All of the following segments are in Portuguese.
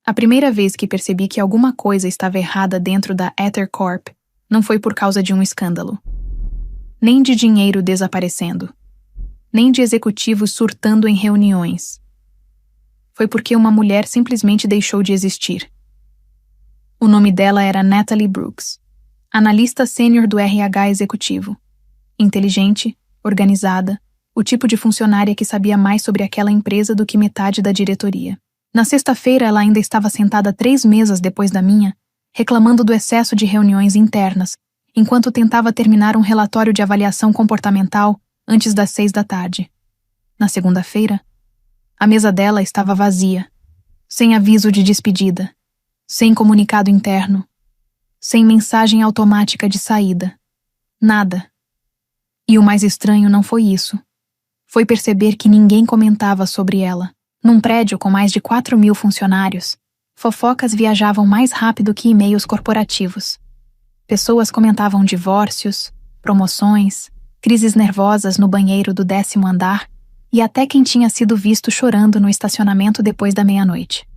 A primeira vez que percebi que alguma coisa estava errada dentro da Ether Corp não foi por causa de um escândalo. Nem de dinheiro desaparecendo. Nem de executivos surtando em reuniões. Foi porque uma mulher simplesmente deixou de existir. O nome dela era Natalie Brooks, analista sênior do RH executivo. Inteligente, organizada, o tipo de funcionária que sabia mais sobre aquela empresa do que metade da diretoria. Na sexta-feira, ela ainda estava sentada 3 mesas depois da minha, reclamando do excesso de reuniões internas, enquanto tentava terminar um relatório de avaliação comportamental antes das 6 da tarde. Na segunda-feira, a mesa dela estava vazia, sem aviso de despedida, sem comunicado interno, sem mensagem automática de saída. Nada. E o mais estranho não foi isso. Foi perceber que ninguém comentava sobre ela. Num prédio com mais de 4.000 funcionários, fofocas viajavam mais rápido que e-mails corporativos. Pessoas comentavam divórcios, promoções, crises nervosas no banheiro do 10º andar e até quem tinha sido visto chorando no estacionamento depois da meia-noite.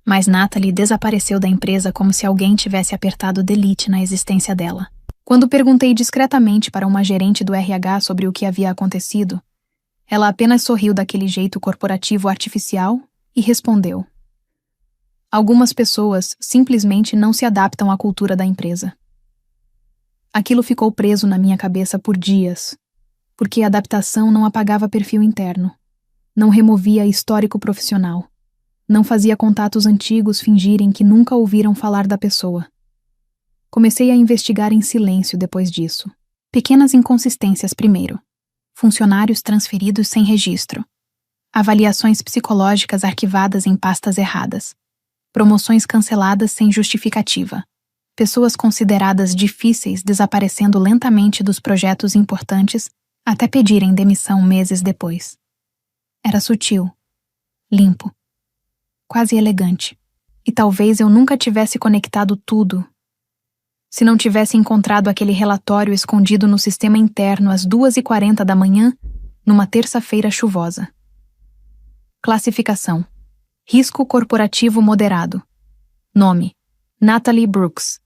Mas Natalie desapareceu da empresa como se alguém tivesse apertado delete na existência dela. Quando perguntei discretamente para uma gerente do RH sobre o que havia acontecido, ela apenas sorriu daquele jeito corporativo artificial e respondeu: algumas pessoas simplesmente não se adaptam à cultura da empresa. Aquilo ficou preso na minha cabeça por dias, porque a adaptação não apagava perfil interno, não removia histórico profissional, não fazia contatos antigos fingirem que nunca ouviram falar da pessoa. Comecei a investigar em silêncio depois disso. Pequenas inconsistências primeiro. Funcionários transferidos sem registro. Avaliações psicológicas arquivadas em pastas erradas. Promoções canceladas sem justificativa. Pessoas consideradas difíceis desaparecendo lentamente dos projetos importantes até pedirem demissão meses depois. Era sutil, limpo, quase elegante. E talvez eu nunca tivesse conectado tudo se não tivesse encontrado aquele relatório escondido no sistema interno às 2h40 da manhã, numa terça-feira chuvosa. Classificação: risco corporativo moderado. Nome: Natalie Brooks.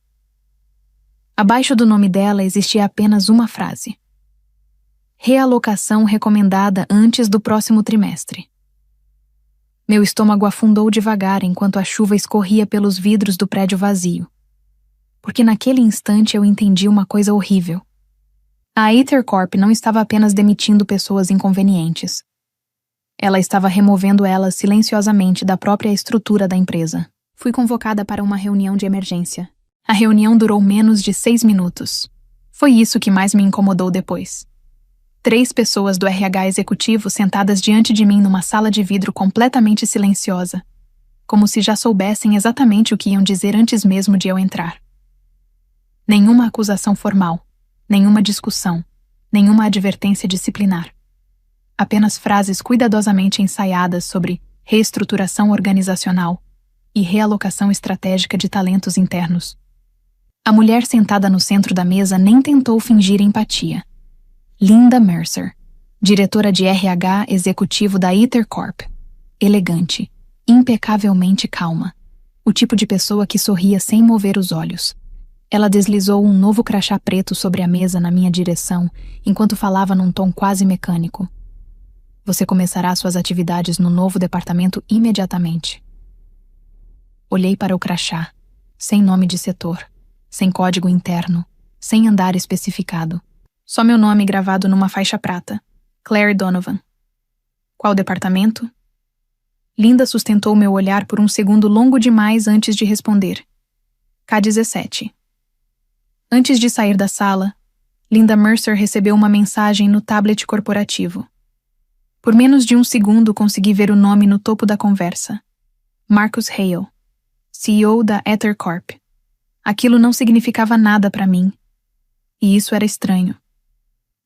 Abaixo do nome dela existia apenas uma frase: realocação recomendada antes do próximo trimestre. Meu estômago afundou devagar enquanto a chuva escorria pelos vidros do prédio vazio. Porque naquele instante eu entendi uma coisa horrível. A Ether Corp não estava apenas demitindo pessoas inconvenientes. Ela estava removendo elas silenciosamente da própria estrutura da empresa. Fui convocada para uma reunião de emergência. A reunião durou menos de 6 minutos. Foi isso que mais me incomodou depois. 3 pessoas do RH executivo sentadas diante de mim numa sala de vidro completamente silenciosa, como se já soubessem exatamente o que iam dizer antes mesmo de eu entrar. Nenhuma acusação formal, nenhuma discussão, nenhuma advertência disciplinar. Apenas frases cuidadosamente ensaiadas sobre reestruturação organizacional e realocação estratégica de talentos internos. A mulher sentada no centro da mesa nem tentou fingir empatia. Linda Mercer, diretora de RH executivo da Ether Corp. Elegante, impecavelmente calma. O tipo de pessoa que sorria sem mover os olhos. Ela deslizou um novo crachá preto sobre a mesa na minha direção, enquanto falava num tom quase mecânico. Você começará suas atividades no novo departamento imediatamente. Olhei para o crachá, sem nome de setor, sem código interno, sem andar especificado. Só meu nome gravado numa faixa prata. Claire Donovan. Qual departamento? Linda sustentou meu olhar por um segundo longo demais antes de responder. K17. Antes de sair da sala, Linda Mercer recebeu uma mensagem no tablet corporativo. Por menos de um segundo consegui ver o nome no topo da conversa. Marcus Hale, CEO da Ether Corp. Aquilo não significava nada para mim. E isso era estranho.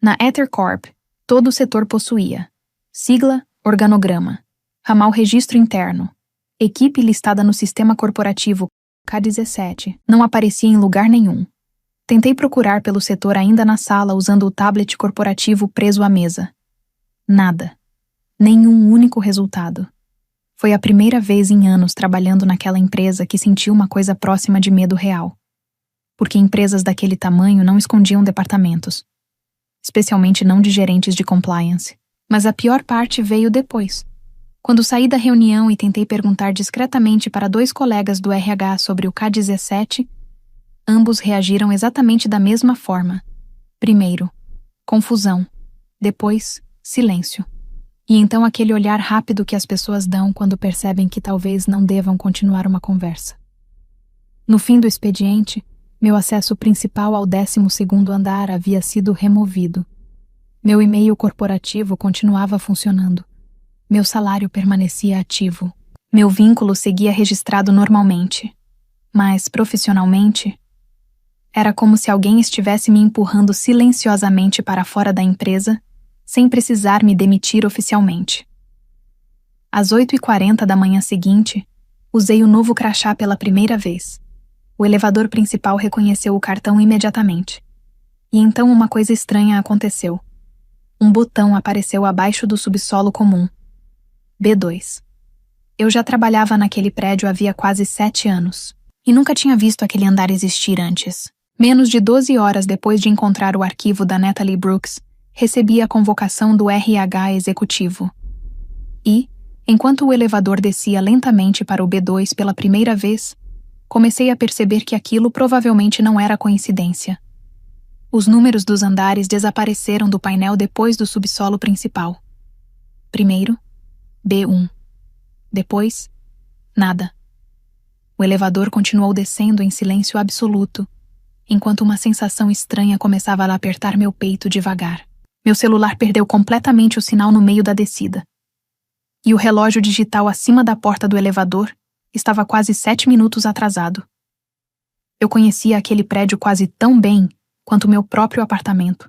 Na Ether Corp, todo o setor possuía sigla, organograma, ramal registro interno, equipe listada no sistema corporativo K17 não aparecia em lugar nenhum. Tentei procurar pelo setor ainda na sala usando o tablet corporativo preso à mesa. Nada. Nenhum único resultado. Foi a primeira vez em anos trabalhando naquela empresa que senti uma coisa próxima de medo real. Porque empresas daquele tamanho não escondiam departamentos, especialmente não de gerentes de compliance. Mas a pior parte veio depois. Quando saí da reunião e tentei perguntar discretamente para 2 colegas do RH sobre o K-17, ambos reagiram exatamente da mesma forma. Primeiro, confusão. Depois, silêncio. E então aquele olhar rápido que as pessoas dão quando percebem que talvez não devam continuar uma conversa. No fim do expediente, meu acesso principal ao 12º andar havia sido removido. Meu e-mail corporativo continuava funcionando. Meu salário permanecia ativo. Meu vínculo seguia registrado normalmente. Mas, profissionalmente, era como se alguém estivesse me empurrando silenciosamente para fora da empresa, sem precisar me demitir oficialmente. Às 8h40 da manhã seguinte, usei o novo crachá pela primeira vez. O elevador principal reconheceu o cartão imediatamente. E então uma coisa estranha aconteceu. Um botão apareceu abaixo do subsolo comum. B2. Eu já trabalhava naquele prédio havia quase 7 anos. E nunca tinha visto aquele andar existir antes. Menos de 12 horas depois de encontrar o arquivo da Natalie Brooks, recebi a convocação do RH executivo. E, enquanto o elevador descia lentamente para o B2 pela primeira vez, comecei a perceber que aquilo provavelmente não era coincidência. Os números dos andares desapareceram do painel depois do subsolo principal. Primeiro, B1. Depois, nada. O elevador continuou descendo em silêncio absoluto, enquanto uma sensação estranha começava a apertar meu peito devagar. Meu celular perdeu completamente o sinal no meio da descida. E o relógio digital acima da porta do elevador estava quase 7 minutos atrasado. Eu conhecia aquele prédio quase tão bem quanto meu próprio apartamento.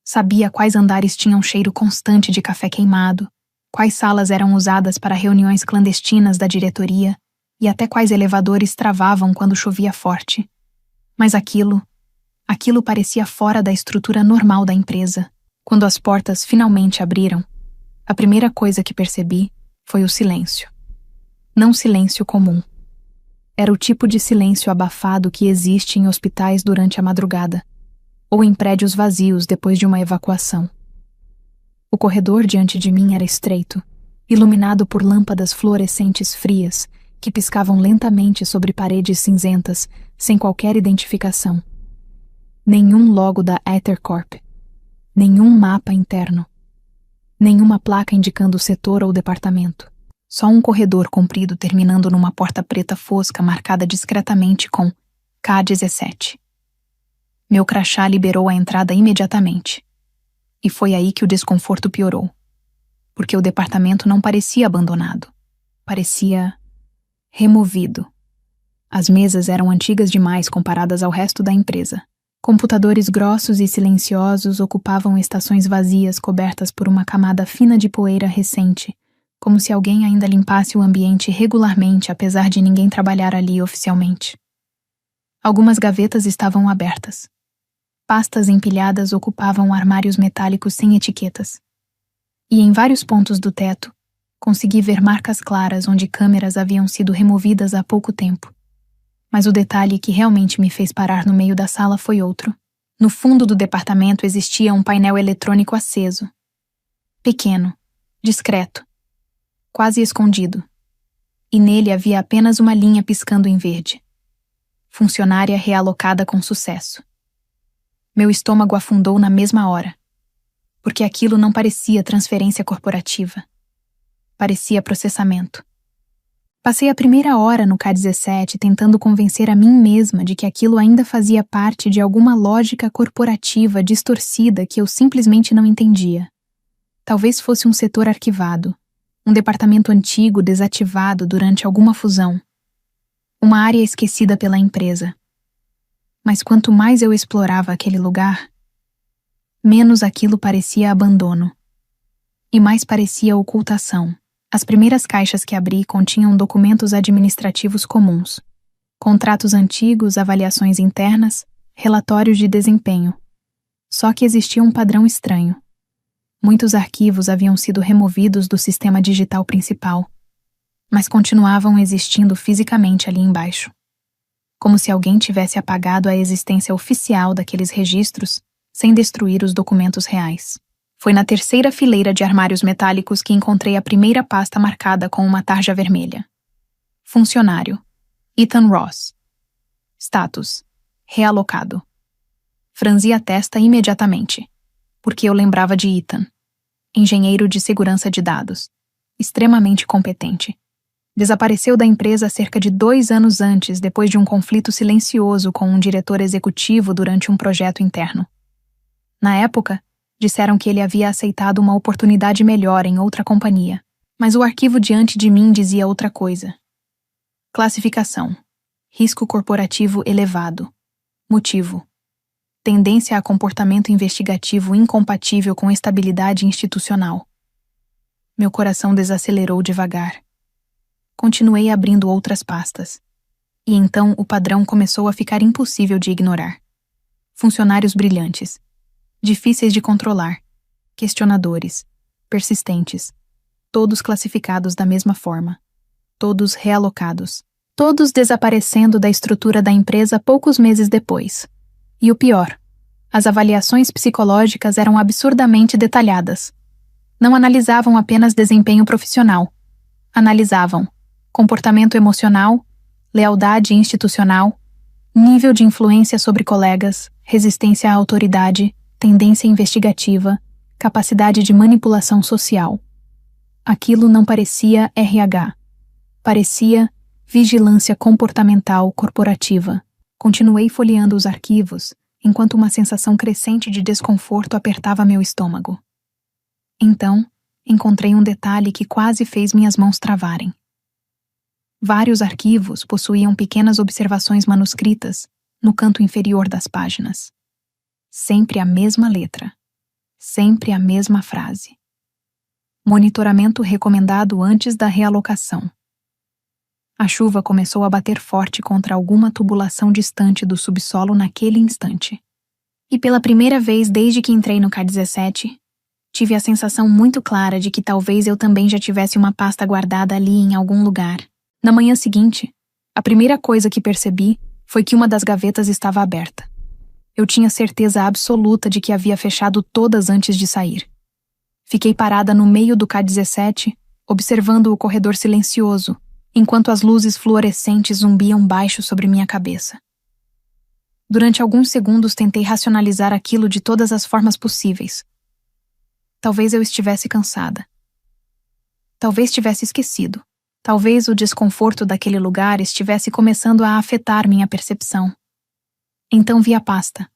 Sabia quais andares tinham cheiro constante de café queimado, quais salas eram usadas para reuniões clandestinas da diretoria e até quais elevadores travavam quando chovia forte. Mas aquilo parecia fora da estrutura normal da empresa. Quando as portas finalmente abriram, a primeira coisa que percebi foi o silêncio. Não silêncio comum. Era o tipo de silêncio abafado que existe em hospitais durante a madrugada, ou em prédios vazios depois de uma evacuação. O corredor diante de mim era estreito, iluminado por lâmpadas fluorescentes frias que piscavam lentamente sobre paredes cinzentas, sem qualquer identificação. Nenhum logo da Ether Corp. Nenhum mapa interno. Nenhuma placa indicando o setor ou departamento. Só um corredor comprido terminando numa porta preta fosca marcada discretamente com K-17. Meu crachá liberou a entrada imediatamente. E foi aí que o desconforto piorou. Porque o departamento não parecia abandonado. Parecia removido. As mesas eram antigas demais comparadas ao resto da empresa. Computadores grossos e silenciosos ocupavam estações vazias cobertas por uma camada fina de poeira recente, como se alguém ainda limpasse o ambiente regularmente apesar de ninguém trabalhar ali oficialmente. Algumas gavetas estavam abertas. Pastas empilhadas ocupavam armários metálicos sem etiquetas. E em vários pontos do teto, consegui ver marcas claras onde câmeras haviam sido removidas há pouco tempo. Mas o detalhe que realmente me fez parar no meio da sala foi outro. No fundo do departamento existia um painel eletrônico aceso. Pequeno, discreto, quase escondido. E nele havia apenas uma linha piscando em verde. Funcionária realocada com sucesso. Meu estômago afundou na mesma hora, porque aquilo não parecia transferência corporativa. Parecia processamento. Passei a primeira hora no K-17 tentando convencer a mim mesma de que aquilo ainda fazia parte de alguma lógica corporativa distorcida que eu simplesmente não entendia. Talvez fosse um setor arquivado, um departamento antigo desativado durante alguma fusão, uma área esquecida pela empresa. Mas quanto mais eu explorava aquele lugar, menos aquilo parecia abandono, e mais parecia ocultação. As primeiras caixas que abri continham documentos administrativos comuns, contratos antigos, avaliações internas, relatórios de desempenho. Só que existia um padrão estranho. Muitos arquivos haviam sido removidos do sistema digital principal, mas continuavam existindo fisicamente ali embaixo. Como se alguém tivesse apagado a existência oficial daqueles registros sem destruir os documentos reais. Foi na terceira fileira de armários metálicos que encontrei a primeira pasta marcada com uma tarja vermelha. Funcionário: Ethan Ross. Status: realocado. Franzi a testa imediatamente, porque eu lembrava de Ethan, engenheiro de segurança de dados, extremamente competente. Desapareceu da empresa cerca de 2 anos antes, depois de um conflito silencioso com um diretor executivo durante um projeto interno. Na época, disseram que ele havia aceitado uma oportunidade melhor em outra companhia, mas o arquivo diante de mim dizia outra coisa. Classificação: risco corporativo elevado. Motivo: tendência a comportamento investigativo incompatível com estabilidade institucional. Meu coração desacelerou devagar. Continuei abrindo outras pastas. E então o padrão começou a ficar impossível de ignorar. Funcionários brilhantes, difíceis de controlar, questionadores, persistentes, todos classificados da mesma forma, todos realocados, todos desaparecendo da estrutura da empresa poucos meses depois. E o pior, as avaliações psicológicas eram absurdamente detalhadas. Não analisavam apenas desempenho profissional. Analisavam comportamento emocional, lealdade institucional, nível de influência sobre colegas, resistência à autoridade, tendência investigativa, capacidade de manipulação social. Aquilo não parecia RH. Parecia vigilância comportamental corporativa. Continuei folheando os arquivos, enquanto uma sensação crescente de desconforto apertava meu estômago. Então, encontrei um detalhe que quase fez minhas mãos travarem. Vários arquivos possuíam pequenas observações manuscritas no canto inferior das páginas. Sempre a mesma letra. Sempre a mesma frase. Monitoramento recomendado antes da realocação. A chuva começou a bater forte contra alguma tubulação distante do subsolo naquele instante. E pela primeira vez desde que entrei no K-17, tive a sensação muito clara de que talvez eu também já tivesse uma pasta guardada ali em algum lugar. Na manhã seguinte, a primeira coisa que percebi foi que uma das gavetas estava aberta. Eu tinha certeza absoluta de que havia fechado todas antes de sair. Fiquei parada no meio do K-17, observando o corredor silencioso, enquanto as luzes fluorescentes zumbiam baixo sobre minha cabeça. Durante alguns segundos tentei racionalizar aquilo de todas as formas possíveis. Talvez eu estivesse cansada. Talvez tivesse esquecido. Talvez o desconforto daquele lugar estivesse começando a afetar minha percepção. Então vi a pasta.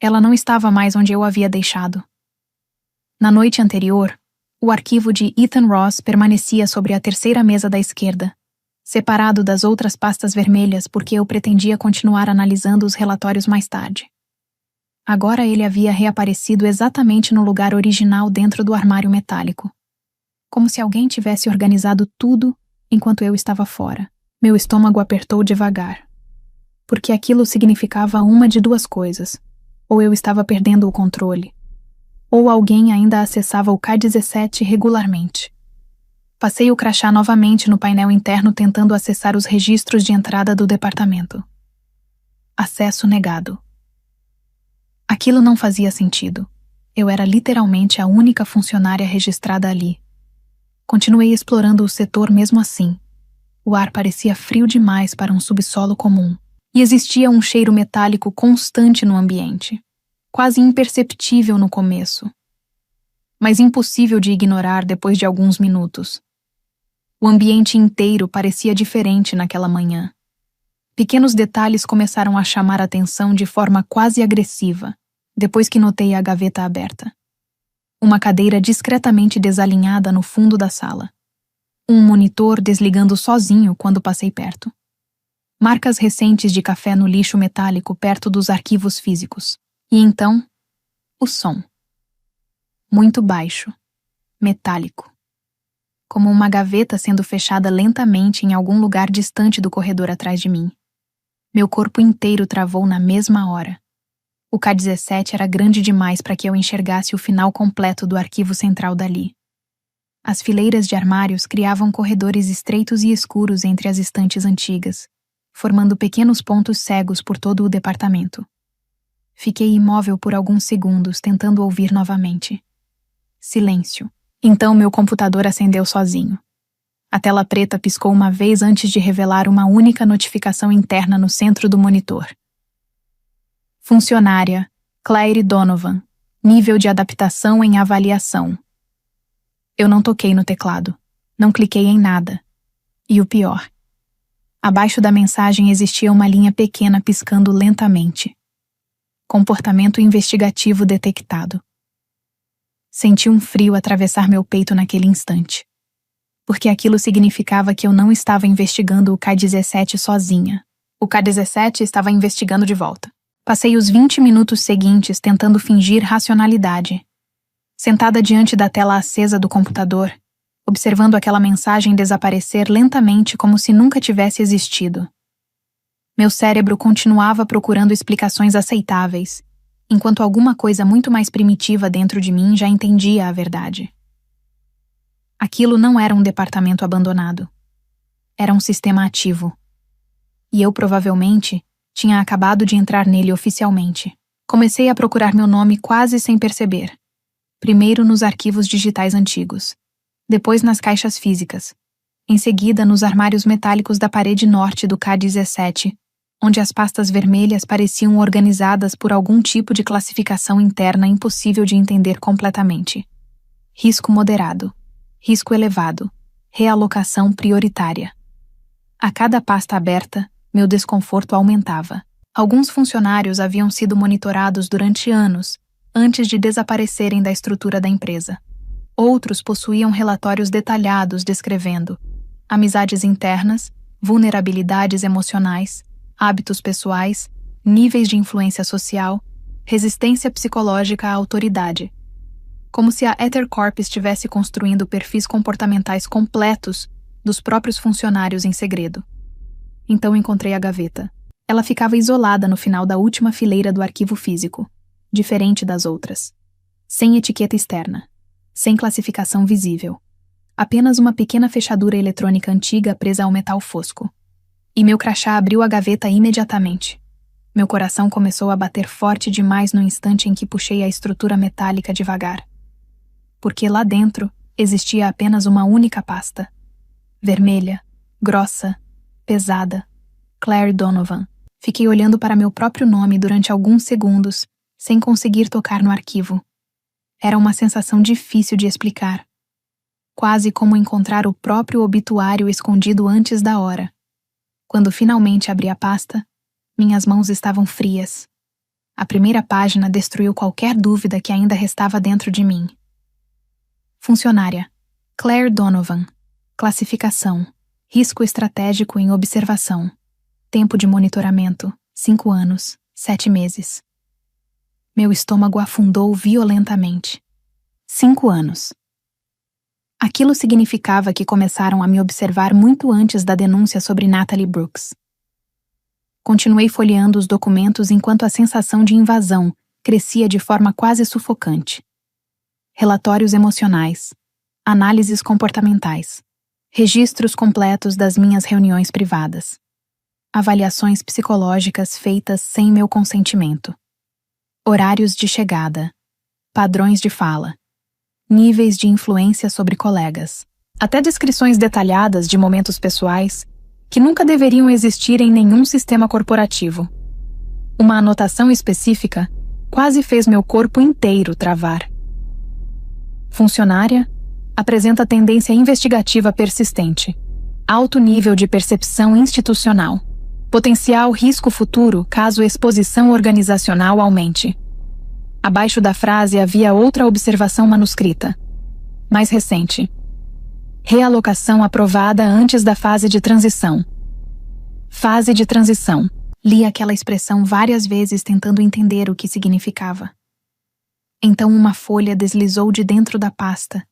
Ela não estava mais onde eu a havia deixado. Na noite anterior, o arquivo de Ethan Ross permanecia sobre a terceira mesa da esquerda, separado das outras pastas vermelhas porque eu pretendia continuar analisando os relatórios mais tarde. Agora ele havia reaparecido exatamente no lugar original dentro do armário metálico. Como se alguém tivesse organizado tudo enquanto eu estava fora. Meu estômago apertou devagar. Porque aquilo significava uma de duas coisas. Ou eu estava perdendo o controle, ou alguém ainda acessava o K-17 regularmente. Passei o crachá novamente no painel interno tentando acessar os registros de entrada do departamento. Acesso negado. Aquilo não fazia sentido. Eu era literalmente a única funcionária registrada ali. Continuei explorando o setor mesmo assim. O ar parecia frio demais para um subsolo comum, e existia um cheiro metálico constante no ambiente, quase imperceptível no começo, mas impossível de ignorar depois de alguns minutos. O ambiente inteiro parecia diferente naquela manhã. Pequenos detalhes começaram a chamar a atenção de forma quase agressiva, depois que notei a gaveta aberta. Uma cadeira discretamente desalinhada no fundo da sala. Um monitor desligando sozinho quando passei perto. Marcas recentes de café no lixo metálico perto dos arquivos físicos. E então, o som. Muito baixo, metálico. Como uma gaveta sendo fechada lentamente em algum lugar distante do corredor atrás de mim. Meu corpo inteiro travou na mesma hora. O K-17 era grande demais para que eu enxergasse o final completo do arquivo central dali. As fileiras de armários criavam corredores estreitos e escuros entre as estantes antigas, formando pequenos pontos cegos por todo o departamento. Fiquei imóvel por alguns segundos, tentando ouvir novamente. Silêncio. Então meu computador acendeu sozinho. A tela preta piscou uma vez antes de revelar uma única notificação interna no centro do monitor. Funcionária, Claire Donovan. Nível de adaptação em avaliação. Eu não toquei no teclado. Não cliquei em nada. E o pior. Abaixo da mensagem existia uma linha pequena piscando lentamente. Comportamento investigativo detectado. Senti um frio atravessar meu peito naquele instante. Porque aquilo significava que eu não estava investigando o K-17 sozinha. O K-17 estava investigando de volta. Passei os 20 minutos seguintes tentando fingir racionalidade. Sentada diante da tela acesa do computador, observando aquela mensagem desaparecer lentamente como se nunca tivesse existido. Meu cérebro continuava procurando explicações aceitáveis, enquanto alguma coisa muito mais primitiva dentro de mim já entendia a verdade. Aquilo não era um departamento abandonado. Era um sistema ativo. E eu provavelmente tinha acabado de entrar nele oficialmente. Comecei a procurar meu nome quase sem perceber. Primeiro nos arquivos digitais antigos, depois nas caixas físicas, em seguida nos armários metálicos da parede norte do K-17, onde as pastas vermelhas pareciam organizadas por algum tipo de classificação interna impossível de entender completamente. Risco moderado, risco elevado, realocação prioritária. A cada pasta aberta, meu desconforto aumentava. Alguns funcionários haviam sido monitorados durante anos, antes de desaparecerem da estrutura da empresa. Outros possuíam relatórios detalhados descrevendo amizades internas, vulnerabilidades emocionais, hábitos pessoais, níveis de influência social, resistência psicológica à autoridade. Como se a EtherCorp estivesse construindo perfis comportamentais completos dos próprios funcionários em segredo. Então encontrei a gaveta. Ela ficava isolada no final da última fileira do arquivo físico, diferente das outras. Sem etiqueta externa, sem classificação visível. Apenas uma pequena fechadura eletrônica antiga presa ao metal fosco. E meu crachá abriu a gaveta imediatamente. Meu coração começou a bater forte demais no instante em que puxei a estrutura metálica devagar. Porque lá dentro existia apenas uma única pasta. Vermelha, grossa, pesada. Claire Donovan. Fiquei olhando para meu próprio nome durante alguns segundos, sem conseguir tocar no arquivo. Era uma sensação difícil de explicar. Quase como encontrar o próprio obituário escondido antes da hora. Quando finalmente abri a pasta, minhas mãos estavam frias. A primeira página destruiu qualquer dúvida que ainda restava dentro de mim. Funcionária. Claire Donovan. Classificação. Risco estratégico em observação. Tempo de monitoramento. 5 anos, 7 meses. Meu estômago afundou violentamente. 5 anos. Aquilo significava que começaram a me observar muito antes da denúncia sobre Natalie Brooks. Continuei folheando os documentos enquanto a sensação de invasão crescia de forma quase sufocante. Relatórios emocionais, análises comportamentais, registros completos das minhas reuniões privadas, avaliações psicológicas feitas sem meu consentimento, horários de chegada, padrões de fala, níveis de influência sobre colegas, até descrições detalhadas de momentos pessoais que nunca deveriam existir em nenhum sistema corporativo. Uma anotação específica quase fez meu corpo inteiro travar. Funcionária apresenta tendência investigativa persistente, alto nível de percepção institucional, potencial risco futuro caso exposição organizacional aumente. Abaixo da frase havia outra observação manuscrita, mais recente. Realocação aprovada antes da fase de transição. Fase de transição. Li aquela expressão várias vezes tentando entender o que significava. Então uma folha deslizou de dentro da pasta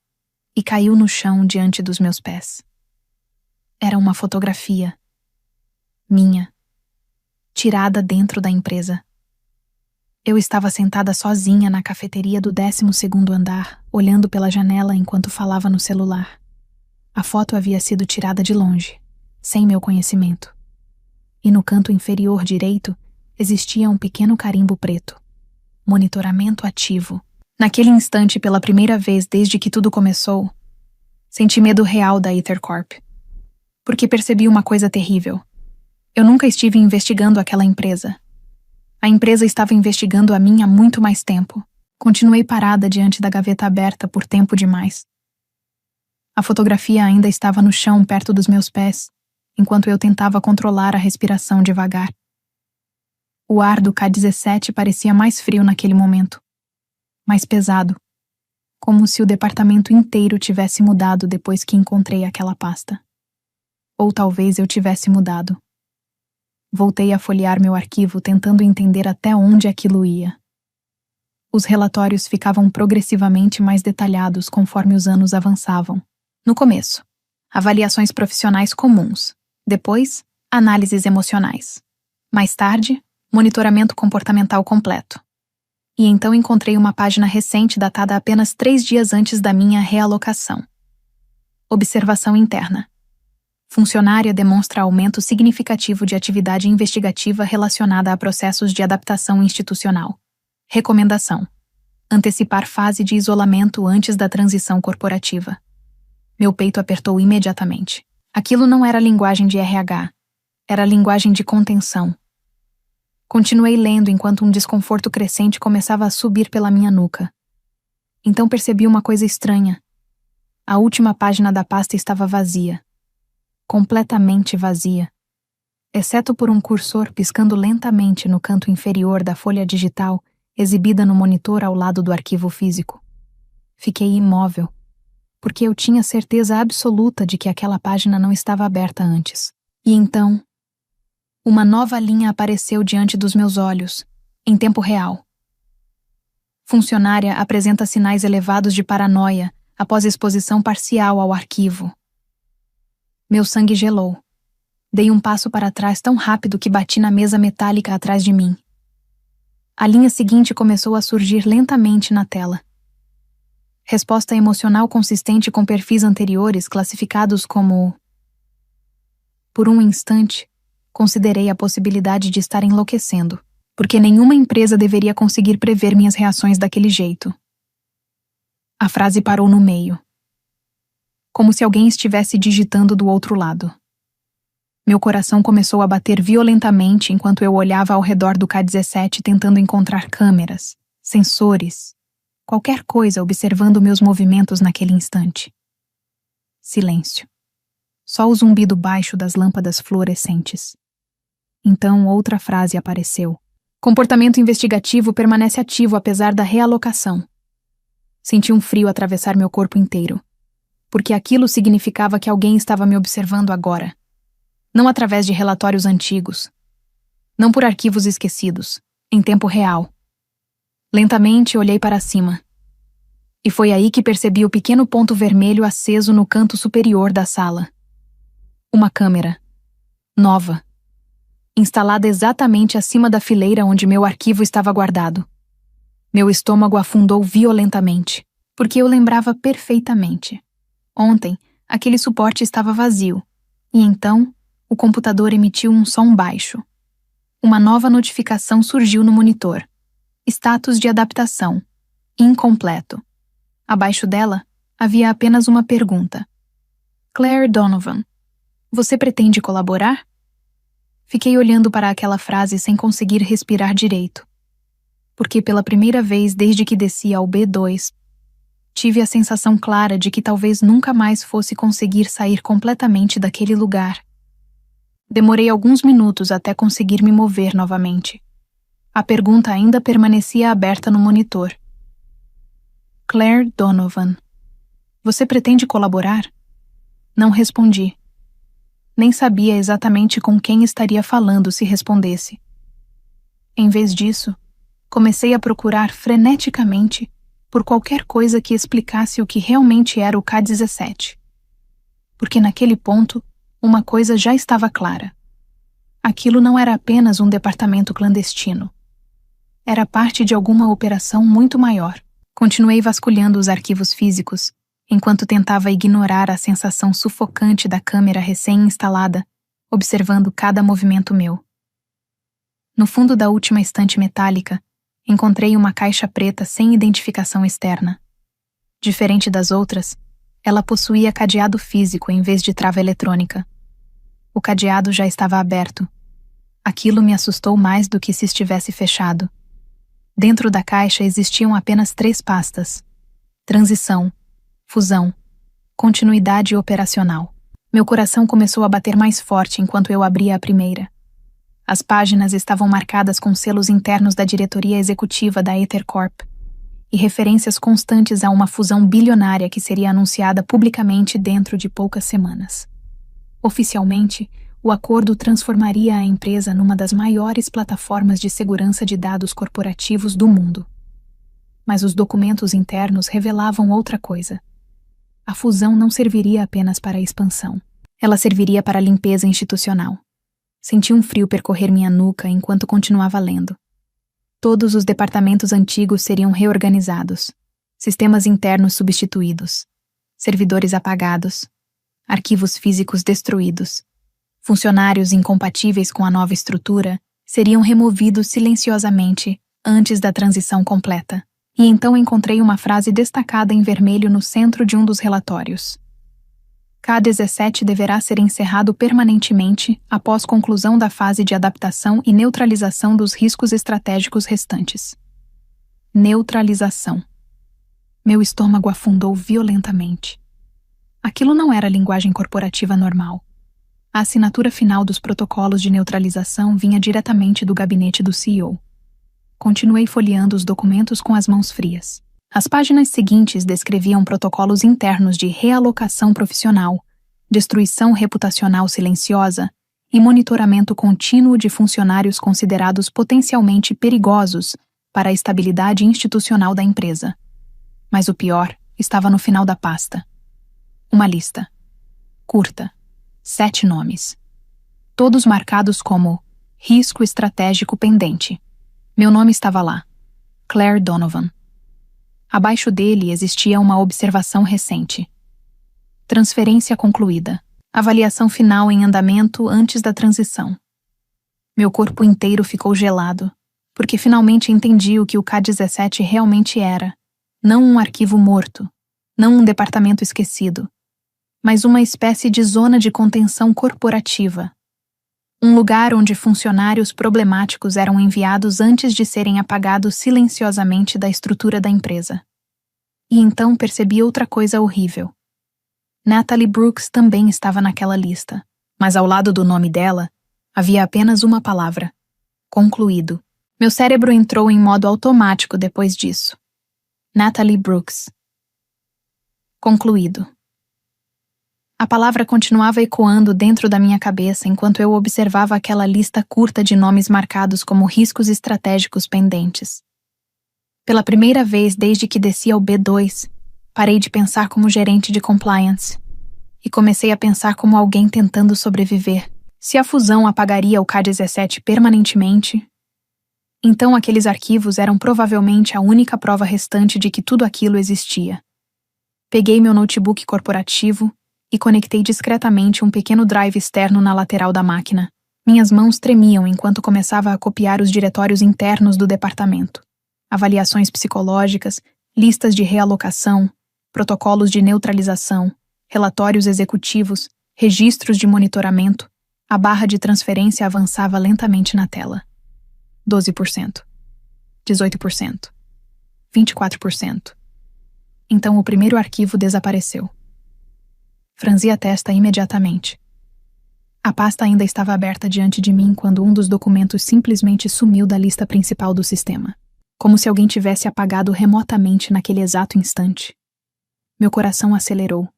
e caiu no chão diante dos meus pés. Era uma fotografia. Minha. Tirada dentro da empresa. Eu estava sentada sozinha na cafeteria do 12º andar, olhando pela janela enquanto falava no celular. A foto havia sido tirada de longe, sem meu conhecimento. E no canto inferior direito existia um pequeno carimbo preto. Monitoramento ativo. Naquele instante, pela primeira vez desde que tudo começou, senti medo real da Ethercorp. Porque percebi uma coisa terrível. Eu nunca estive investigando aquela empresa. A empresa estava investigando a mim há muito mais tempo. Continuei parada diante da gaveta aberta por tempo demais. A fotografia ainda estava no chão perto dos meus pés, enquanto eu tentava controlar a respiração devagar. O ar do K-17 parecia mais frio naquele momento. Mais pesado. Como se o departamento inteiro tivesse mudado depois que encontrei aquela pasta. Ou talvez eu tivesse mudado. Voltei a folhear meu arquivo tentando entender até onde aquilo ia. Os relatórios ficavam progressivamente mais detalhados conforme os anos avançavam. No começo, avaliações profissionais comuns. Depois, análises emocionais. Mais tarde, monitoramento comportamental completo. E então encontrei uma página recente datada apenas 3 dias antes da minha realocação. Observação interna. Funcionária demonstra aumento significativo de atividade investigativa relacionada a processos de adaptação institucional. Recomendação: antecipar fase de isolamento antes da transição corporativa. Meu peito apertou imediatamente. Aquilo não era linguagem de RH. Era linguagem de contenção. Continuei lendo enquanto um desconforto crescente começava a subir pela minha nuca. Então percebi uma coisa estranha. A última página da pasta estava vazia. Completamente vazia. Exceto por um cursor piscando lentamente no canto inferior da folha digital, exibida no monitor ao lado do arquivo físico. Fiquei imóvel, porque eu tinha certeza absoluta de que aquela página não estava aberta antes. E então, uma nova linha apareceu diante dos meus olhos, em tempo real. Funcionária apresenta sinais elevados de paranoia após exposição parcial ao arquivo. Meu sangue gelou. Dei um passo para trás tão rápido que bati na mesa metálica atrás de mim. A linha seguinte começou a surgir lentamente na tela. Resposta emocional consistente com perfis anteriores classificados como... Por um instante, considerei a possibilidade de estar enlouquecendo, porque nenhuma empresa deveria conseguir prever minhas reações daquele jeito. A frase parou no meio. Como se alguém estivesse digitando do outro lado. Meu coração começou a bater violentamente enquanto eu olhava ao redor do K-17 tentando encontrar câmeras, sensores, qualquer coisa observando meus movimentos naquele instante. Silêncio. Só o zumbido baixo das lâmpadas fluorescentes. Então outra frase apareceu. Comportamento investigativo permanece ativo apesar da realocação. Senti um frio atravessar meu corpo inteiro. Porque aquilo significava que alguém estava me observando agora. Não através de relatórios antigos. Não por arquivos esquecidos, em tempo real. Lentamente olhei para cima. E foi aí que percebi o pequeno ponto vermelho aceso no canto superior da sala. Uma câmera. Nova. Instalada exatamente acima da fileira onde meu arquivo estava guardado. Meu estômago afundou violentamente, porque eu lembrava perfeitamente. Ontem, aquele suporte estava vazio, e então, o computador emitiu um som baixo. Uma nova notificação surgiu no monitor. Status de adaptação. Incompleto. Abaixo dela, havia apenas uma pergunta. Claire Donovan, você pretende colaborar? Fiquei olhando para aquela frase sem conseguir respirar direito. Porque pela primeira vez desde que desci ao B2, tive a sensação clara de que talvez nunca mais fosse conseguir sair completamente daquele lugar. Demorei alguns minutos até conseguir me mover novamente. A pergunta ainda permanecia aberta no monitor. Claire Donovan, você pretende colaborar? Não respondi. Nem sabia exatamente com quem estaria falando se respondesse. Em vez disso, comecei a procurar freneticamente por qualquer coisa que explicasse o que realmente era o K-17. Porque naquele ponto, uma coisa já estava clara. Aquilo não era apenas um departamento clandestino. Era parte de alguma operação muito maior. Continuei vasculhando os arquivos físicos, enquanto tentava ignorar a sensação sufocante da câmera recém-instalada, observando cada movimento meu. No fundo da última estante metálica, encontrei uma caixa preta sem identificação externa. Diferente das outras, ela possuía cadeado físico em vez de trava eletrônica. O cadeado já estava aberto. Aquilo me assustou mais do que se estivesse fechado. Dentro da caixa existiam apenas 3 pastas: transição, fusão, continuidade operacional. Meu coração começou a bater mais forte enquanto eu abria a primeira. As páginas estavam marcadas com selos internos da diretoria executiva da Ether Corp e referências constantes a uma fusão bilionária que seria anunciada publicamente dentro de poucas semanas. Oficialmente, o acordo transformaria a empresa numa das maiores plataformas de segurança de dados corporativos do mundo. Mas os documentos internos revelavam outra coisa. A fusão não serviria apenas para a expansão. Ela serviria para a limpeza institucional. Senti um frio percorrer minha nuca enquanto continuava lendo. Todos os departamentos antigos seriam reorganizados, sistemas internos substituídos, servidores apagados, arquivos físicos destruídos. Funcionários incompatíveis com a nova estrutura seriam removidos silenciosamente antes da transição completa. E então encontrei uma frase destacada em vermelho no centro de um dos relatórios. K-17 deverá ser encerrado permanentemente após conclusão da fase de adaptação e neutralização dos riscos estratégicos restantes. Neutralização. Meu estômago afundou violentamente. Aquilo não era linguagem corporativa normal. A assinatura final dos protocolos de neutralização vinha diretamente do gabinete do CEO. Continuei folheando os documentos com as mãos frias. As páginas seguintes descreviam protocolos internos de realocação profissional, destruição reputacional silenciosa e monitoramento contínuo de funcionários considerados potencialmente perigosos para a estabilidade institucional da empresa. Mas o pior estava no final da pasta. Uma lista. Curta. 7 nomes. Todos marcados como risco estratégico pendente. Meu nome estava lá. Claire Donovan. Abaixo dele existia uma observação recente. Transferência concluída. Avaliação final em andamento antes da transição. Meu corpo inteiro ficou gelado, porque finalmente entendi o que o K-17 realmente era. Não um arquivo morto, não um departamento esquecido, mas uma espécie de zona de contenção corporativa. Um lugar onde funcionários problemáticos eram enviados antes de serem apagados silenciosamente da estrutura da empresa. E então percebi outra coisa horrível. Natalie Brooks também estava naquela lista, mas ao lado do nome dela, havia apenas uma palavra: concluído. Meu cérebro entrou em modo automático depois disso. Natalie Brooks. Concluído. A palavra continuava ecoando dentro da minha cabeça enquanto eu observava aquela lista curta de nomes marcados como riscos estratégicos pendentes. Pela primeira vez desde que desci ao B2, parei de pensar como gerente de compliance e comecei a pensar como alguém tentando sobreviver. Se a fusão apagaria o K-17 permanentemente, então aqueles arquivos eram provavelmente a única prova restante de que tudo aquilo existia. Peguei meu notebook corporativo e conectei discretamente um pequeno drive externo na lateral da máquina. Minhas mãos tremiam enquanto começava a copiar os diretórios internos do departamento. Avaliações psicológicas, listas de realocação, protocolos de neutralização, relatórios executivos, registros de monitoramento. A barra de transferência avançava lentamente na tela. 12%. 18%. 24%. Então o primeiro arquivo desapareceu. Franzi a testa imediatamente. A pasta ainda estava aberta diante de mim quando um dos documentos simplesmente sumiu da lista principal do sistema, como se alguém tivesse apagado remotamente naquele exato instante. Meu coração acelerou.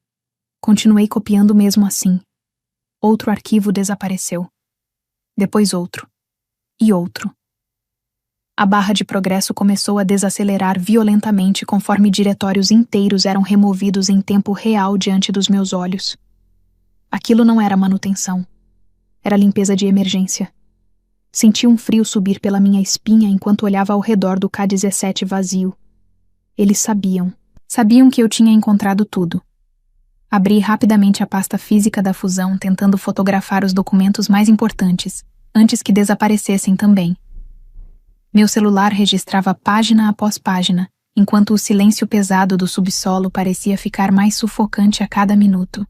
Continuei copiando mesmo assim. Outro arquivo desapareceu. Depois outro. E outro. A barra de progresso começou a desacelerar violentamente conforme diretórios inteiros eram removidos em tempo real diante dos meus olhos. Aquilo não era manutenção. Era limpeza de emergência. Senti um frio subir pela minha espinha enquanto olhava ao redor do K-17 vazio. Eles sabiam. Sabiam que eu tinha encontrado tudo. Abri rapidamente a pasta física da fusão, tentando fotografar os documentos mais importantes, antes que desaparecessem também. Meu celular registrava página após página, enquanto o silêncio pesado do subsolo parecia ficar mais sufocante a cada minuto.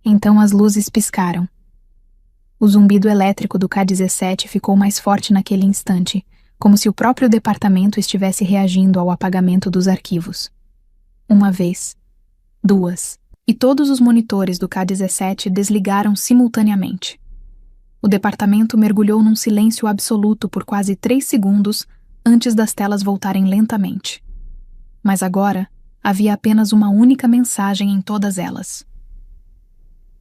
Então as luzes piscaram. O zumbido elétrico do K-17 ficou mais forte naquele instante, como se o próprio departamento estivesse reagindo ao apagamento dos arquivos. Uma vez, duas, e todos os monitores do K-17 desligaram simultaneamente. O departamento mergulhou num silêncio absoluto por quase 3 segundos antes das telas voltarem lentamente. Mas agora, havia apenas uma única mensagem em todas elas.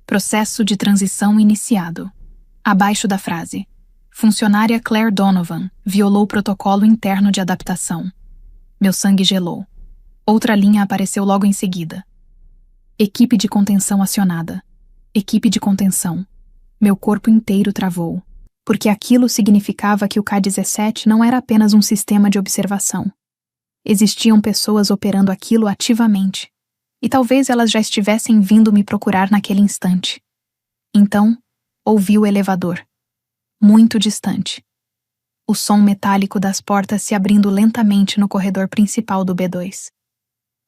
Processo de transição iniciado. Abaixo da frase: funcionária Claire Donovan violou o protocolo interno de adaptação. Meu sangue gelou. Outra linha apareceu logo em seguida. Equipe de contenção acionada. Equipe de contenção. Meu corpo inteiro travou, porque aquilo significava que o K-17 não era apenas um sistema de observação. Existiam pessoas operando aquilo ativamente, e talvez elas já estivessem vindo me procurar naquele instante. Então, ouvi o elevador, muito distante. O som metálico das portas se abrindo lentamente no corredor principal do B2.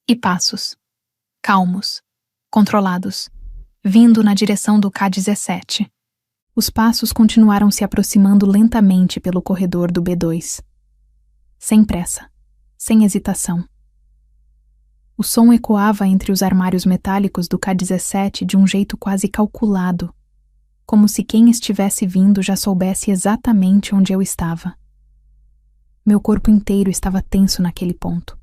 E passos, calmos, controlados, vindo na direção do K-17. Os passos continuaram se aproximando lentamente pelo corredor do B2. Sem pressa, sem hesitação. O som ecoava entre os armários metálicos do K-17 de um jeito quase calculado, como se quem estivesse vindo já soubesse exatamente onde eu estava. Meu corpo inteiro estava tenso naquele ponto.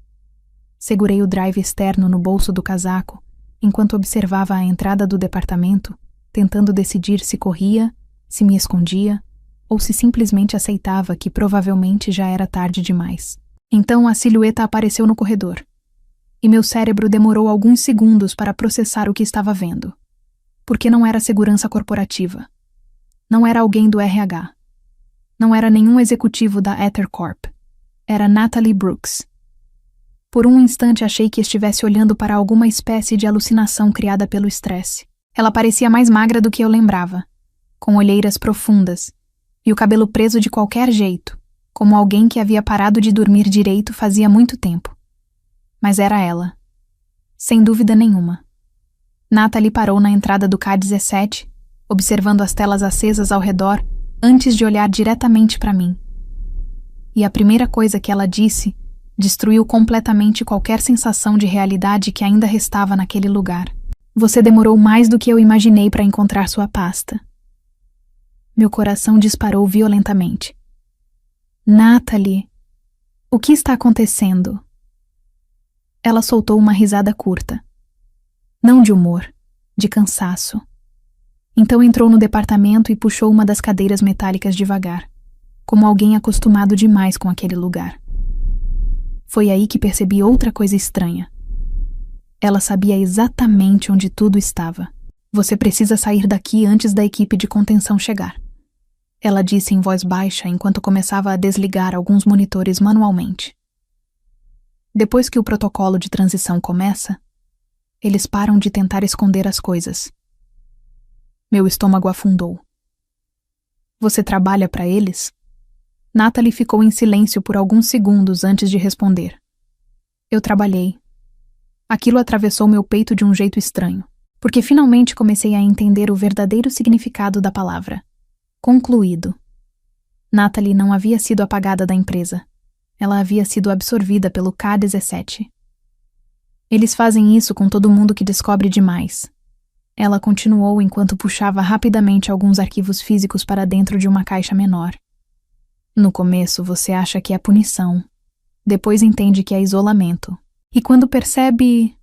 Segurei o drive externo no bolso do casaco, enquanto observava a entrada do departamento, tentando decidir se corria, se me escondia, ou se simplesmente aceitava que provavelmente já era tarde demais. Então a silhueta apareceu no corredor, e meu cérebro demorou alguns segundos para processar o que estava vendo. Porque não era segurança corporativa. Não era alguém do RH. Não era nenhum executivo da Ether Corp. Era Natalie Brooks. Por um instante achei que estivesse olhando para alguma espécie de alucinação criada pelo estresse. Ela parecia mais magra do que eu lembrava, com olheiras profundas, e o cabelo preso de qualquer jeito, como alguém que havia parado de dormir direito fazia muito tempo. Mas era ela. Sem dúvida nenhuma. Natalie parou na entrada do K-17, observando as telas acesas ao redor, antes de olhar diretamente para mim. E a primeira coisa que ela disse destruiu completamente qualquer sensação de realidade que ainda restava naquele lugar. Você demorou mais do que eu imaginei para encontrar sua pasta. Meu coração disparou violentamente. Natalie, o que está acontecendo? Ela soltou uma risada curta. Não de humor, de cansaço. Então entrou no departamento e puxou uma das cadeiras metálicas devagar, como alguém acostumado demais com aquele lugar. Foi aí que percebi outra coisa estranha. Ela sabia exatamente onde tudo estava. Você precisa sair daqui antes da equipe de contenção chegar. Ela disse em voz baixa enquanto começava a desligar alguns monitores manualmente. Depois que o protocolo de transição começa, eles param de tentar esconder as coisas. Meu estômago afundou. Você trabalha para eles? Natalie ficou em silêncio por alguns segundos antes de responder. Eu trabalhei. Aquilo atravessou meu peito de um jeito estranho, porque finalmente comecei a entender o verdadeiro significado da palavra. Concluído. Natalie não havia sido apagada da empresa. Ela havia sido absorvida pelo K-17. Eles fazem isso com todo mundo que descobre demais. Ela continuou enquanto puxava rapidamente alguns arquivos físicos para dentro de uma caixa menor. No começo você acha que é punição. Depois entende que é isolamento. E quando percebe,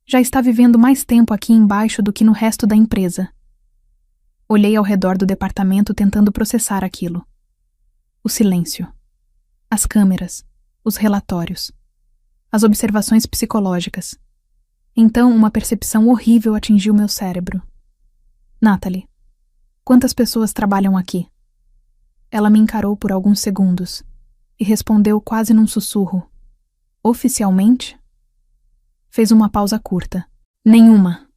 já está vivendo mais tempo aqui embaixo do que no resto da empresa. Olhei ao redor do departamento tentando processar aquilo. O silêncio. As câmeras. Os relatórios. As observações psicológicas. Então uma percepção horrível atingiu meu cérebro. Natalie, quantas pessoas trabalham aqui? Ela me encarou por alguns segundos e respondeu quase num sussurro. Oficialmente? Fez uma pausa curta. Nenhuma.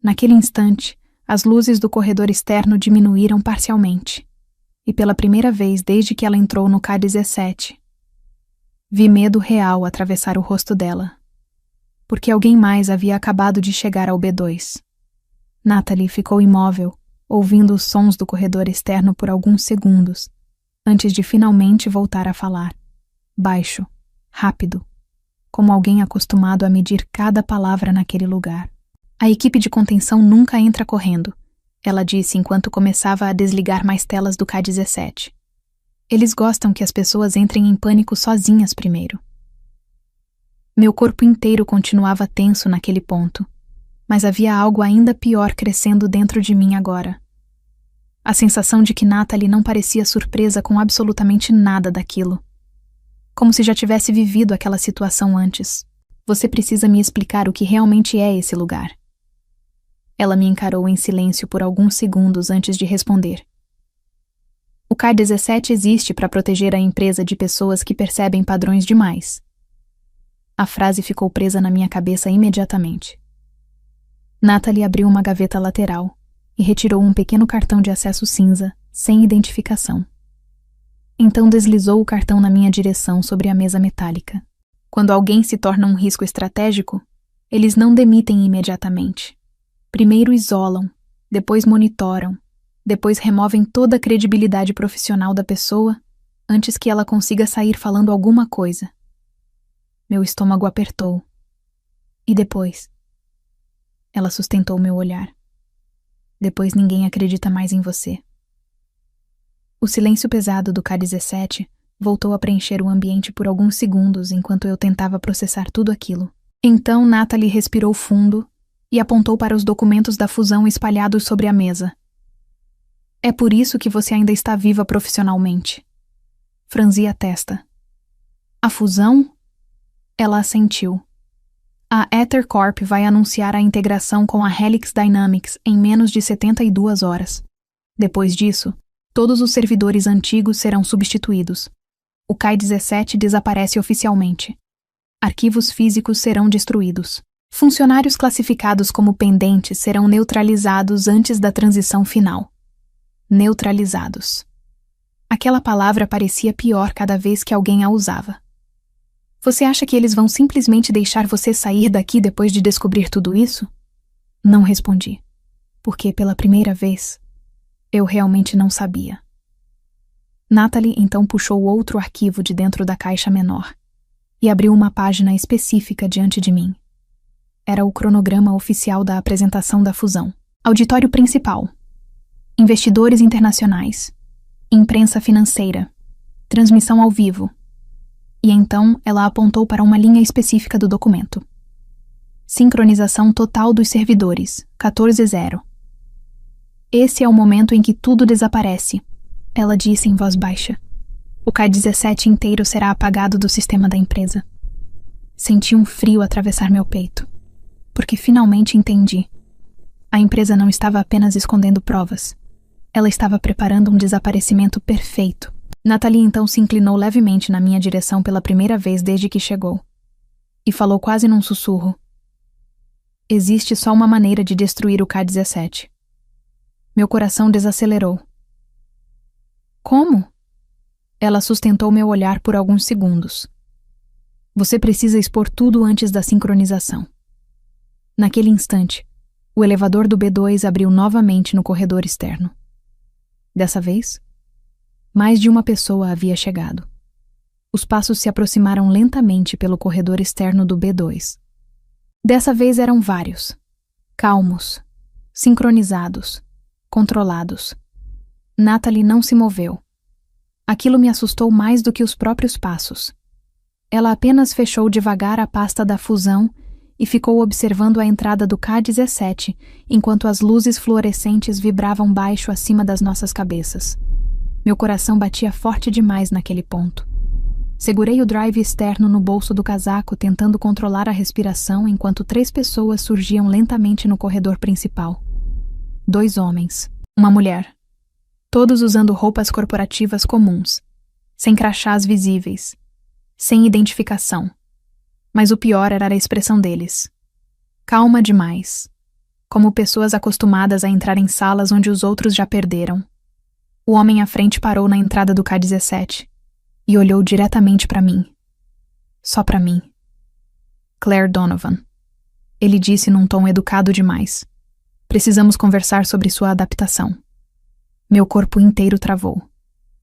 Naquele instante, as luzes do corredor externo diminuíram parcialmente, e pela primeira vez desde que ela entrou no K-17, vi medo real atravessar o rosto dela, porque alguém mais havia acabado de chegar ao B2. Natalie ficou imóvel, ouvindo os sons do corredor externo por alguns segundos, antes de finalmente voltar a falar, baixo, rápido, como alguém acostumado a medir cada palavra naquele lugar. A equipe de contenção nunca entra correndo, ela disse enquanto começava a desligar mais telas do K-17. Eles gostam que as pessoas entrem em pânico sozinhas primeiro. Meu corpo inteiro continuava tenso naquele ponto, mas havia algo ainda pior crescendo dentro de mim agora. A sensação de que Natalie não parecia surpresa com absolutamente nada daquilo. Como se já tivesse vivido aquela situação antes. Você precisa me explicar o que realmente é esse lugar. Ela me encarou em silêncio por alguns segundos antes de responder. O K-17 existe para proteger a empresa de pessoas que percebem padrões demais. A frase ficou presa na minha cabeça imediatamente. Natalie abriu uma gaveta lateral e retirou um pequeno cartão de acesso cinza, sem identificação. Então deslizou o cartão na minha direção sobre a mesa metálica. Quando alguém se torna um risco estratégico, eles não demitem imediatamente. Primeiro isolam, depois monitoram, depois removem toda a credibilidade profissional da pessoa antes que ela consiga sair falando alguma coisa. Meu estômago apertou. E depois? Ela sustentou meu olhar. Depois ninguém acredita mais em você. O silêncio pesado do K-17 voltou a preencher o ambiente por alguns segundos enquanto eu tentava processar tudo aquilo. Então Natalie respirou fundo e apontou para os documentos da fusão espalhados sobre a mesa. É por isso que você ainda está viva profissionalmente. Franzi a testa. A fusão? Ela assentiu. A Ether Corp vai anunciar a integração com a Helix Dynamics em menos de 72 horas. Depois disso, todos os servidores antigos serão substituídos. O K-17 desaparece oficialmente. Arquivos físicos serão destruídos. Funcionários classificados como pendentes serão neutralizados antes da transição final. Neutralizados. Aquela palavra parecia pior cada vez que alguém a usava. Você acha que eles vão simplesmente deixar você sair daqui depois de descobrir tudo isso? Não respondi, porque pela primeira vez, eu realmente não sabia. Natalie então puxou outro arquivo de dentro da caixa menor e abriu uma página específica diante de mim. Era o cronograma oficial da apresentação da fusão. Auditório principal. Investidores internacionais. Imprensa financeira. Transmissão ao vivo. E então ela apontou para uma linha específica do documento. Sincronização total dos servidores, 14.0. Esse é o momento em que tudo desaparece, ela disse em voz baixa. O K-17 inteiro será apagado do sistema da empresa. Senti um frio atravessar meu peito, porque finalmente entendi. A empresa não estava apenas escondendo provas. Ela estava preparando um desaparecimento perfeito. Natalie então se inclinou levemente na minha direção pela primeira vez desde que chegou. E falou quase num sussurro. Existe só uma maneira de destruir o K-17. Meu coração desacelerou. Como? Ela sustentou meu olhar por alguns segundos. Você precisa expor tudo antes da sincronização. Naquele instante, o elevador do B2 abriu novamente no corredor externo. Dessa vez, mais de uma pessoa havia chegado. Os passos se aproximaram lentamente pelo corredor externo do B2. Dessa vez eram vários. Calmos, sincronizados, controlados. Natalie não se moveu. Aquilo me assustou mais do que os próprios passos. Ela apenas fechou devagar a pasta da fusão e ficou observando a entrada do K-17 enquanto as luzes fluorescentes vibravam baixo acima das nossas cabeças. Meu coração batia forte demais naquele ponto. Segurei o drive externo no bolso do casaco, tentando controlar a respiração enquanto 3 pessoas surgiam lentamente no corredor principal. 2 homens, uma mulher. Todos usando roupas corporativas comuns, sem crachás visíveis, sem identificação. Mas o pior era a expressão deles. Calma demais, como pessoas acostumadas a entrar em salas onde os outros já perderam. O homem à frente parou na entrada do K-17 e olhou diretamente para mim. Só para mim. Claire Donovan. Ele disse num tom educado demais. Precisamos conversar sobre sua adaptação. Meu corpo inteiro travou,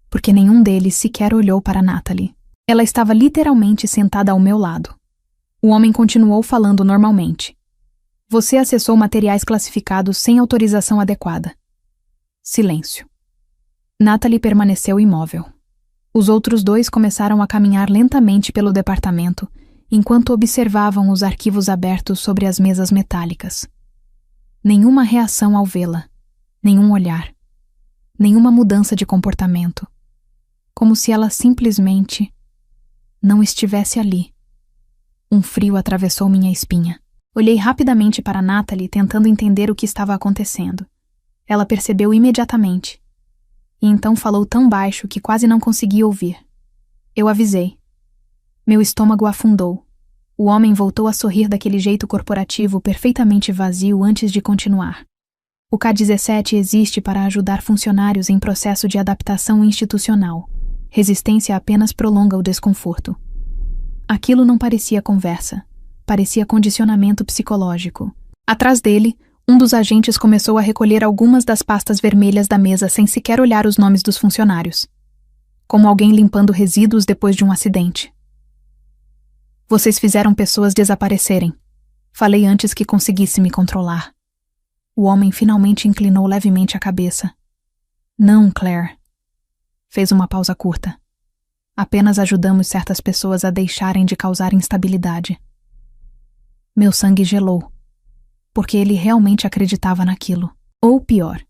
porque nenhum deles sequer olhou para Natalie. Ela estava literalmente sentada ao meu lado. O homem continuou falando normalmente. Você acessou materiais classificados sem autorização adequada. Silêncio. Natalie permaneceu imóvel. Os outros dois começaram a caminhar lentamente pelo departamento, enquanto observavam os arquivos abertos sobre as mesas metálicas. Nenhuma reação ao vê-la, nenhum olhar, nenhuma mudança de comportamento. Como se ela simplesmente não estivesse ali. Um frio atravessou minha espinha. Olhei rapidamente para Natalie, tentando entender o que estava acontecendo. Ela percebeu imediatamente. E então falou tão baixo que quase não consegui ouvir. Eu avisei. Meu estômago afundou. O homem voltou a sorrir daquele jeito corporativo perfeitamente vazio antes de continuar. O K-17 existe para ajudar funcionários em processo de adaptação institucional. Resistência apenas prolonga o desconforto. Aquilo não parecia conversa. Parecia condicionamento psicológico. Atrás dele, um dos agentes começou a recolher algumas das pastas vermelhas da mesa sem sequer olhar os nomes dos funcionários. Como alguém limpando resíduos depois de um acidente. Vocês fizeram pessoas desaparecerem. Falei antes que conseguisse me controlar. O homem finalmente inclinou levemente a cabeça. Não, Claire. Fez uma pausa curta. Apenas ajudamos certas pessoas a deixarem de causar instabilidade. Meu sangue gelou, porque ele realmente acreditava naquilo. Ou pior,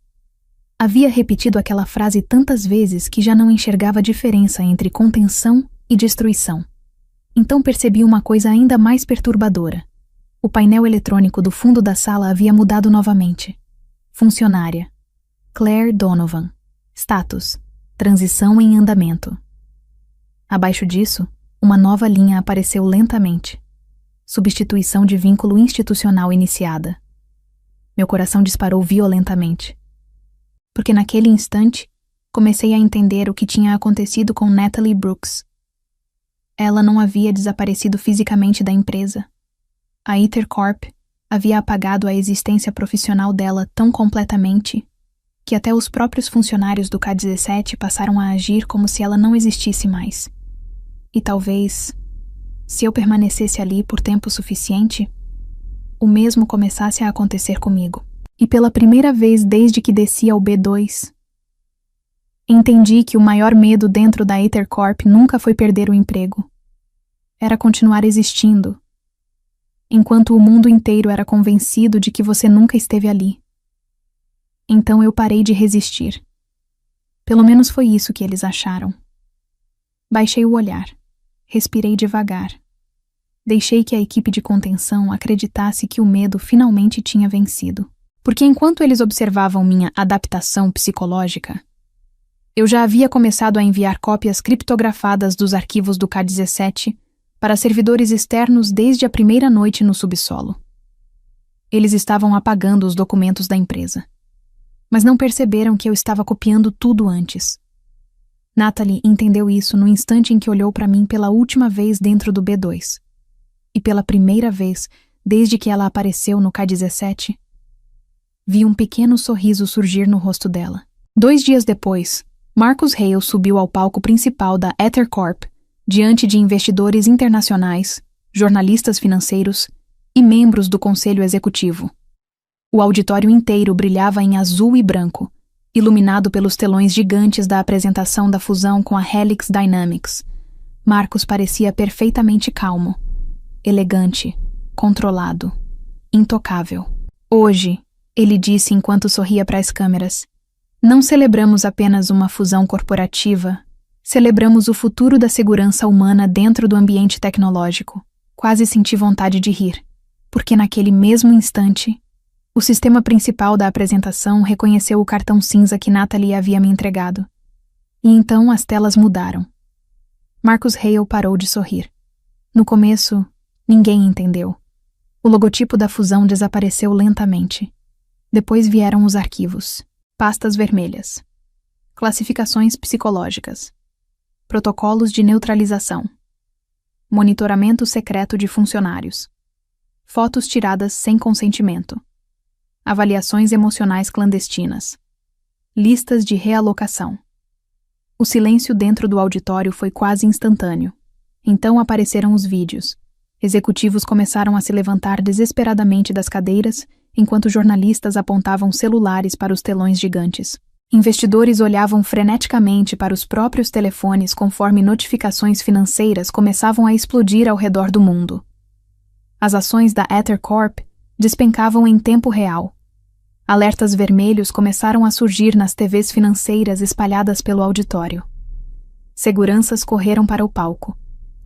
havia repetido aquela frase tantas vezes que já não enxergava a diferença entre contenção e destruição. Então percebi uma coisa ainda mais perturbadora. O painel eletrônico do fundo da sala havia mudado novamente. Funcionária. Claire Donovan. Status. Transição em andamento. Abaixo disso, uma nova linha apareceu lentamente. Substituição de vínculo institucional iniciada. Meu coração disparou violentamente. Porque naquele instante, comecei a entender o que tinha acontecido com Natalie Brooks. Ela não havia desaparecido fisicamente da empresa. A Ether Corp havia apagado a existência profissional dela tão completamente que até os próprios funcionários do K-17 passaram a agir como se ela não existisse mais. E talvez, se eu permanecesse ali por tempo suficiente, o mesmo começasse a acontecer comigo. E pela primeira vez desde que desci ao B2, entendi que o maior medo dentro da Ether Corp nunca foi perder o emprego. Era continuar existindo, enquanto o mundo inteiro era convencido de que você nunca esteve ali. Então eu parei de resistir. Pelo menos foi isso que eles acharam. Baixei o olhar. Respirei devagar. Deixei que a equipe de contenção acreditasse que o medo finalmente tinha vencido. Porque enquanto eles observavam minha adaptação psicológica, eu já havia começado a enviar cópias criptografadas dos arquivos do K-17 para servidores externos desde a primeira noite no subsolo. Eles estavam apagando os documentos da empresa. Mas não perceberam que eu estava copiando tudo antes. Natalie entendeu isso no instante em que olhou para mim pela última vez dentro do B2. E pela primeira vez, desde que ela apareceu no K-17, vi um pequeno sorriso surgir no rosto dela. 2 dias depois, Marcus Hale subiu ao palco principal da Ether Corp, diante de investidores internacionais, jornalistas financeiros e membros do conselho executivo. O auditório inteiro brilhava em azul e branco, iluminado pelos telões gigantes da apresentação da fusão com a Helix Dynamics. Marcus parecia perfeitamente calmo, elegante, controlado, intocável. Hoje, ele disse enquanto sorria para as câmeras, não celebramos apenas uma fusão corporativa, celebramos o futuro da segurança humana dentro do ambiente tecnológico. Quase senti vontade de rir, porque naquele mesmo instante, O sistema principal da apresentação reconheceu o cartão cinza que Natalie havia me entregado. E então as telas mudaram. Marcus Hale parou de sorrir. No começo, ninguém entendeu. O logotipo da fusão desapareceu lentamente. Depois vieram os arquivos. Pastas vermelhas. Classificações psicológicas. Protocolos de neutralização. Monitoramento secreto de funcionários. Fotos tiradas sem consentimento. Avaliações emocionais clandestinas. Listas de realocação. O silêncio dentro do auditório foi quase instantâneo. Então apareceram os vídeos. Executivos começaram a se levantar desesperadamente das cadeiras, enquanto jornalistas apontavam celulares para os telões gigantes. Investidores olhavam freneticamente para os próprios telefones conforme notificações financeiras começavam a explodir ao redor do mundo. As ações da Ether Corp despencavam em tempo real. Alertas vermelhos começaram a surgir nas TVs financeiras espalhadas pelo auditório. Seguranças correram para o palco.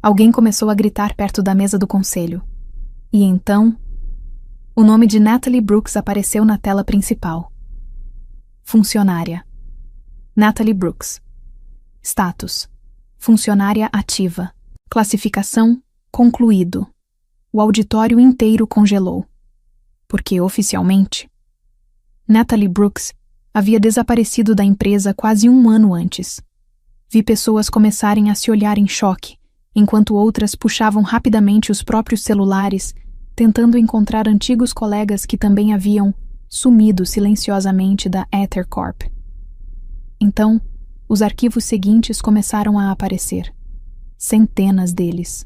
Alguém começou a gritar perto da mesa do conselho. E então, o nome de Natalie Brooks apareceu na tela principal. Funcionária. Natalie Brooks. Status. Funcionária ativa. Classificação: concluído. O auditório inteiro congelou. Porque, oficialmente, Natalie Brooks havia desaparecido da empresa quase um ano antes. Vi pessoas começarem a se olhar em choque, enquanto outras puxavam rapidamente os próprios celulares, tentando encontrar antigos colegas que também haviam sumido silenciosamente da Ether Corp. Então, os arquivos seguintes começaram a aparecer. Centenas deles.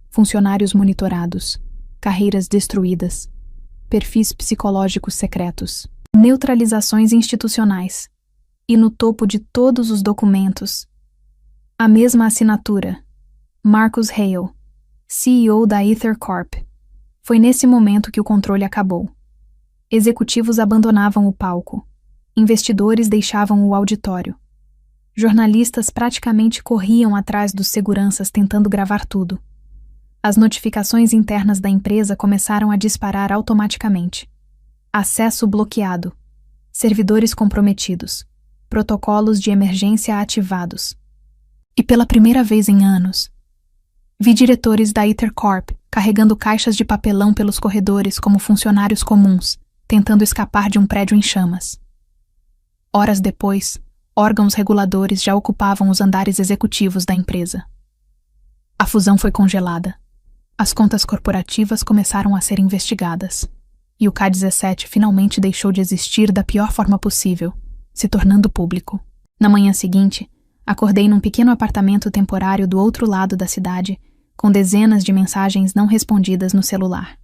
Funcionários monitorados, carreiras destruídas, perfis psicológicos secretos, neutralizações institucionais. E no topo de todos os documentos, a mesma assinatura: Marcus Hale, CEO da Ether Corp. Foi nesse momento que o controle acabou. Executivos abandonavam o palco. Investidores deixavam o auditório. Jornalistas praticamente corriam atrás dos seguranças tentando gravar tudo. As notificações internas da empresa começaram a disparar automaticamente. Acesso bloqueado. Servidores comprometidos. Protocolos de emergência ativados. E pela primeira vez em anos, vi diretores da Ether Corp carregando caixas de papelão pelos corredores como funcionários comuns, tentando escapar de um prédio em chamas. Horas depois, órgãos reguladores já ocupavam os andares executivos da empresa. A fusão foi congelada. As contas corporativas começaram a ser investigadas. E o K-17 finalmente deixou de existir da pior forma possível, se tornando público. Na manhã seguinte, acordei num pequeno apartamento temporário do outro lado da cidade, com dezenas de mensagens não respondidas no celular.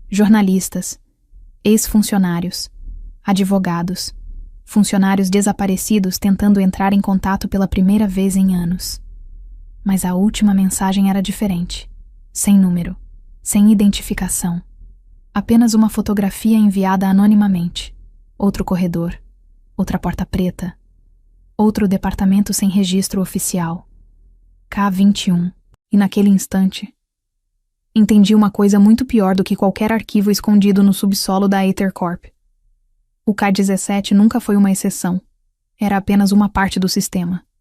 Jornalistas, ex-funcionários, advogados, funcionários desaparecidos tentando entrar em contato pela primeira vez em anos. Mas a última mensagem era diferente. Sem número, sem identificação. Apenas uma fotografia enviada anonimamente. Outro corredor, outra porta preta, outro departamento sem registro oficial. K-21. E naquele instante, entendi uma coisa muito pior do que qualquer arquivo escondido no subsolo da Ether Corp. O K-17 nunca foi uma exceção. Era apenas uma parte do sistema.